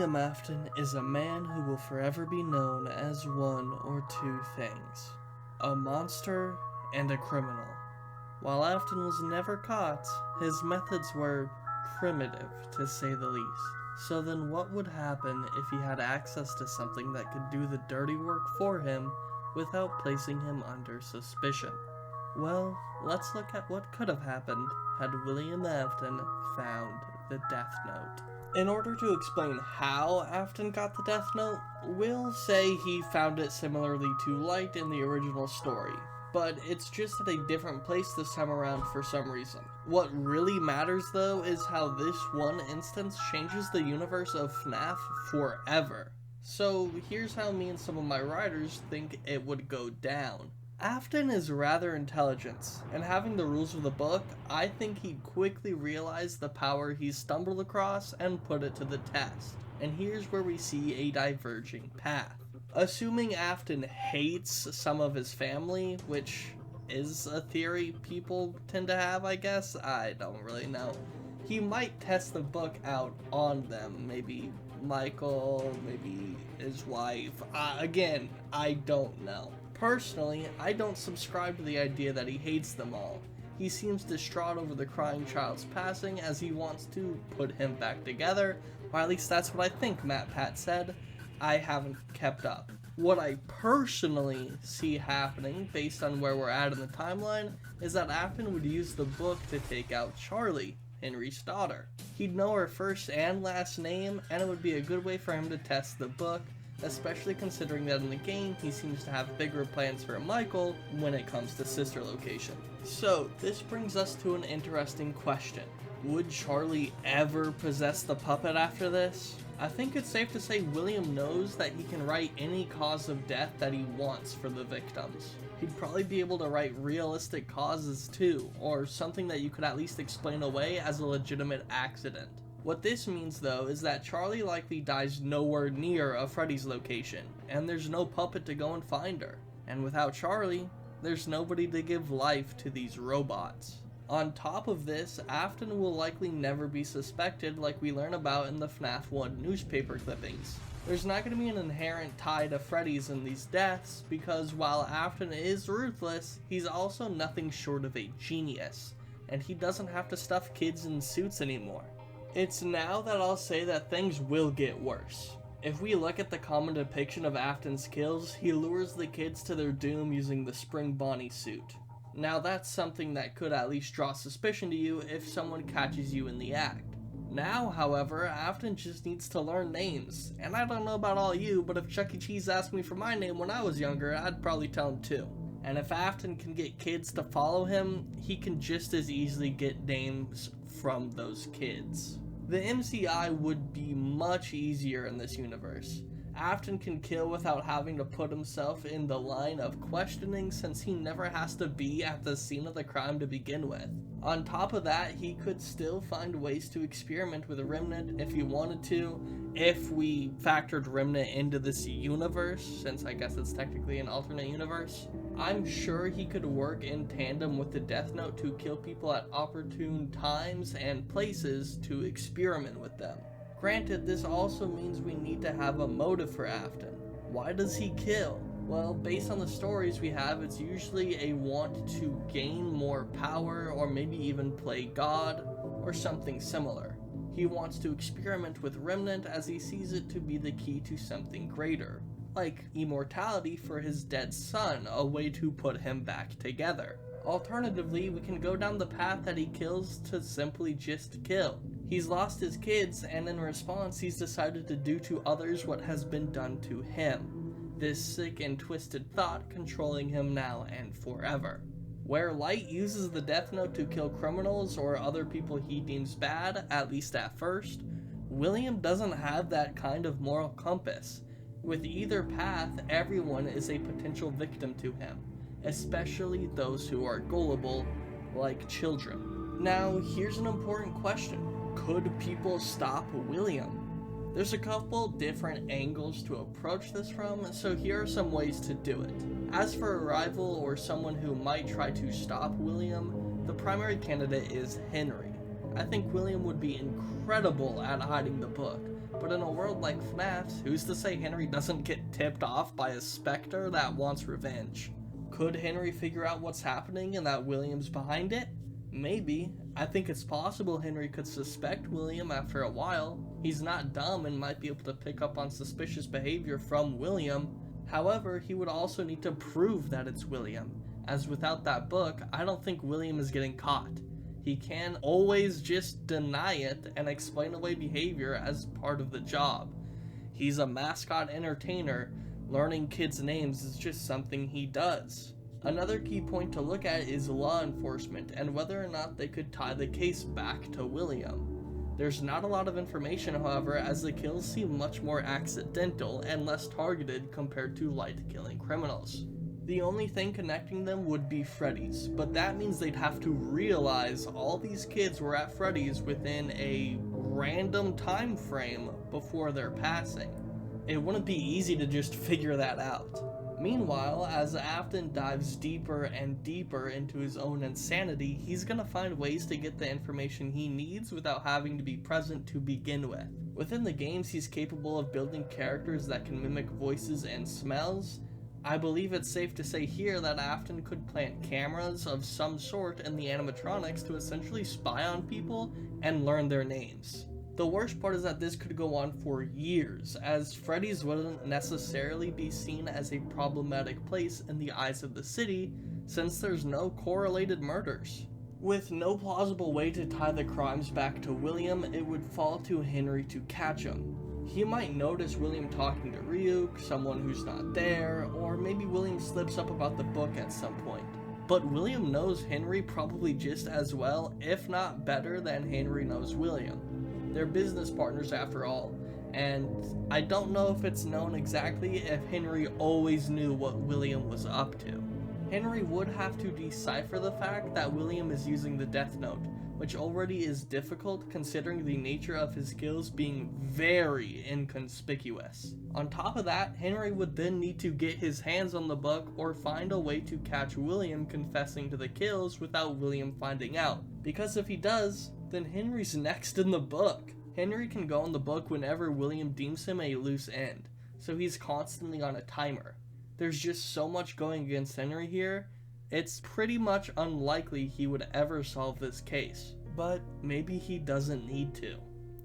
William Afton is a man who will forever be known as one or two things: a monster and a criminal. While Afton was never caught, his methods were primitive, to say the least. So then what would happen if he had access to something that could do the dirty work for him without placing him under suspicion? Well, let's look at what could have happened had William Afton found the Death Note. In order to explain how Afton got the Death Note, we'll say he found it similarly to Light in the original story, but it's just at a different place this time around for some reason. What really matters though is how this one instance changes the universe of FNAF forever. So here's how me and some of my writers think it would go down. Afton is rather intelligent, and having the rules of the book, I think he'd quickly realize the power he stumbled across and put it to the test. And here's where we see a diverging path. Assuming Afton hates some of his family, which is a theory people tend to have, I guess, I don't really know, he might test the book out on them. Maybe Michael, maybe his wife. Again, I don't know. Personally, I don't subscribe to the idea that he hates them all. He seems distraught over the crying child's passing as he wants to put him back together, or at least that's what I think Matt Pat said. I haven't kept up. What I personally see happening, based on where we're at in the timeline, is that Afton would use the book to take out Charlie, Henry's daughter. He'd know her first and last name, and it would be a good way for him to test the book, especially considering that in the game he seems to have bigger plans for Michael when it comes to sister location. So this brings us to an interesting question. Would Charlie ever possess the puppet after this? I think it's safe to say William knows that he can write any cause of death that he wants for the victims. He'd probably be able to write realistic causes too, or something that you could at least explain away as a legitimate accident. What this means though is that Charlie likely dies nowhere near a Freddy's location, and there's no puppet to go and find her. And without Charlie, there's nobody to give life to these robots. On top of this, Afton will likely never be suspected like we learn about in the FNAF 1 newspaper clippings. There's not going to be an inherent tie to Freddy's in these deaths, because while Afton is ruthless, he's also nothing short of a genius, and he doesn't have to stuff kids in suits anymore. It's now that I'll say that things will get worse. If we look at the common depiction of Afton's kills, he lures the kids to their doom using the Spring Bonnie suit. Now that's something that could at least draw suspicion to you if someone catches you in the act. Now, however, Afton just needs to learn names, and I don't know about all you, but if Chuck E. Cheese asked me for my name when I was younger, I'd probably tell him too. And if Afton can get kids to follow him, he can just as easily get names from those kids. The MCI would be much easier in this universe. Afton can kill without having to put himself in the line of questioning, since he never has to be at the scene of the crime to begin with. On top of that, he could still find ways to experiment with Remnant if he wanted to, if we factored Remnant into this universe, since I guess it's technically an alternate universe. I'm sure he could work in tandem with the Death Note to kill people at opportune times and places to experiment with them. Granted, this also means we need to have a motive for Afton. Why does he kill? Well, based on the stories we have, it's usually a want to gain more power, or maybe even play God, or something similar. He wants to experiment with Remnant as he sees it to be the key to something greater, like immortality for his dead son, a way to put him back together. Alternatively, we can go down the path that he kills to simply just kill. He's lost his kids, and in response he's decided to do to others what has been done to him. This sick and twisted thought controlling him now and forever. Where Light uses the Death Note to kill criminals or other people he deems bad, at least at first, William doesn't have that kind of moral compass. With either path, everyone is a potential victim to him, especially those who are gullible, like children. Now, here's an important question. Could people stop William? There's a couple different angles to approach this from, so here are some ways to do it. As for a rival or someone who might try to stop William, the primary candidate is Henry. I think William would be incredible at hiding the book, But in a world like FNAF's, who's to say Henry doesn't get tipped off by a specter that wants revenge? Could Henry figure out what's happening and that William's behind it? Maybe. I think it's possible Henry could suspect William after a while. He's not dumb and might be able to pick up on suspicious behavior from William. However, he would also need to prove that it's William, as without that book, I don't think William is getting caught. He can always just deny it and explain away behavior as part of the job. He's a mascot entertainer. Learning kids' names is just something he does. Another key point to look at is law enforcement and whether or not they could tie the case back to William. There's not a lot of information, however, as the kills seem much more accidental and less targeted compared to light-killing criminals. The only thing connecting them would be Freddy's, but that means they'd have to realize all these kids were at Freddy's within a random time frame before their passing. It wouldn't be easy to just figure that out. Meanwhile, as Afton dives deeper and deeper into his own insanity, he's gonna find ways to get the information he needs without having to be present to begin with. Within the games, he's capable of building characters that can mimic voices and smells. I believe it's safe to say here that Afton could plant cameras of some sort in the animatronics to essentially spy on people and learn their names. The worst part is that this could go on for years, as Freddy's wouldn't necessarily be seen as a problematic place in the eyes of the city, since there's no correlated murders. With no plausible way to tie the crimes back to William, it would fall to Henry to catch him. He might notice William talking to Ryuk, someone who's not there, or maybe William slips up about the book at some point. But William knows Henry probably just as well, if not better than Henry knows William. They're business partners after all, and I don't know if it's known exactly if Henry always knew what William was up to. Henry would have to decipher the fact that William is using the Death Note, which already is difficult considering the nature of his skills being very inconspicuous. On top of that, Henry would then need to get his hands on the book or find a way to catch William confessing to the kills without William finding out, because if he does, then Henry's next in the book. Henry can go in the book whenever William deems him a loose end, so he's constantly on a timer. There's just so much going against Henry here, it's pretty much unlikely he would ever solve this case. But maybe he doesn't need to.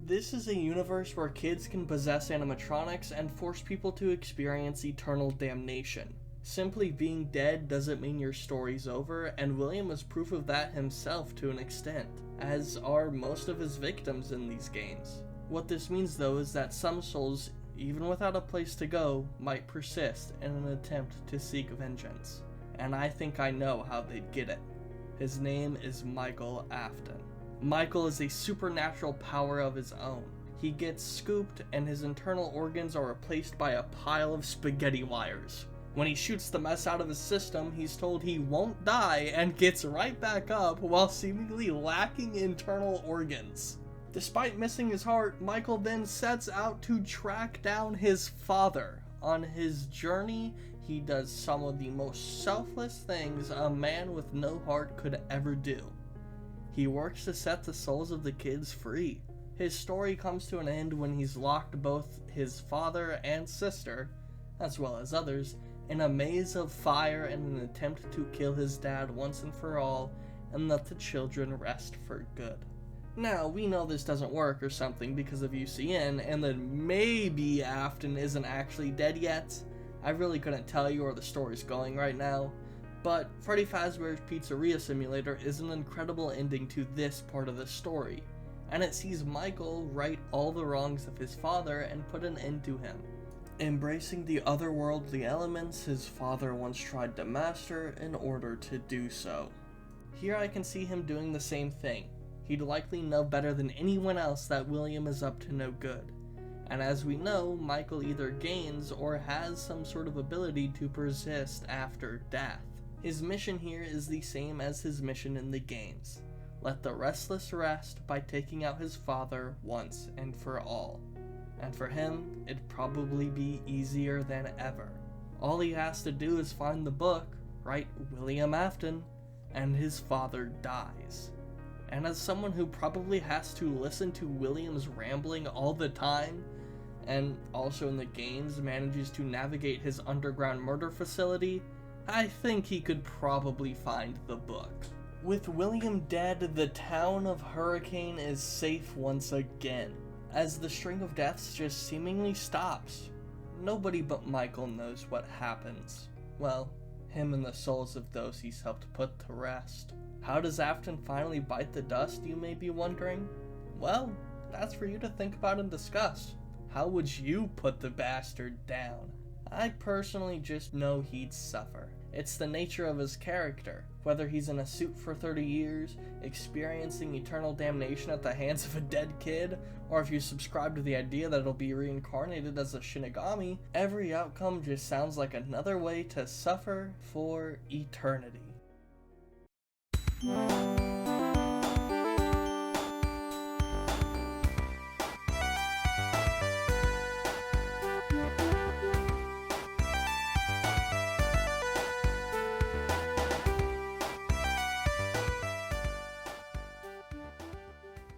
This is a universe where kids can possess animatronics and force people to experience eternal damnation. Simply being dead doesn't mean your story's over, and William is proof of that himself to an extent, as are most of his victims in these games. What this means though is that some souls, even without a place to go, might persist in an attempt to seek vengeance. And I think I know how they'd get it. His name is Michael Afton. Michael is a supernatural power of his own. He gets scooped and his internal organs are replaced by a pile of spaghetti wires. When he shoots the mess out of his system, he's told he won't die and gets right back up while seemingly lacking internal organs. Despite missing his heart, Michael then sets out to track down his father. On his journey, he does some of the most selfless things a man with no heart could ever do. He works to set the souls of the kids free. His story comes to an end when he's locked both his father and sister, as well as others, in a maze of fire in an attempt to kill his dad once and for all and let the children rest for good. Now, we know this doesn't work or something because of UCN, and that maybe Afton isn't actually dead yet. I really couldn't tell you where the story's going right now, but Freddy Fazbear's Pizzeria Simulator is an incredible ending to this part of the story, and it sees Michael right all the wrongs of his father and put an end to him, embracing the otherworldly elements his father once tried to master in order to do so. Here I can see him doing the same thing. He'd likely know better than anyone else that William is up to no good. And as we know, Michael either gains or has some sort of ability to persist after death. His mission here is the same as his mission in the games. Let the restless rest by taking out his father once and for all. And for him, it'd probably be easier than ever. All he has to do is find the book, write William Afton, and his father dies. And as someone who probably has to listen to William's rambling all the time, and also in the games manages to navigate his underground murder facility, I think he could probably find the book. With William dead, the town of Hurricane is safe once again, as the string of deaths just seemingly stops. Nobody but Michael knows what happens. Well, him and the souls of those he's helped put to rest. How does Afton finally bite the dust, you may be wondering? Well, that's for you to think about and discuss. How would you put the bastard down? I personally just know he'd suffer. It's the nature of his character. Whether he's in a suit for 30 years, experiencing eternal damnation at the hands of a dead kid, or if you subscribe to the idea that it'll be reincarnated as a Shinigami, every outcome just sounds like another way to suffer for eternity.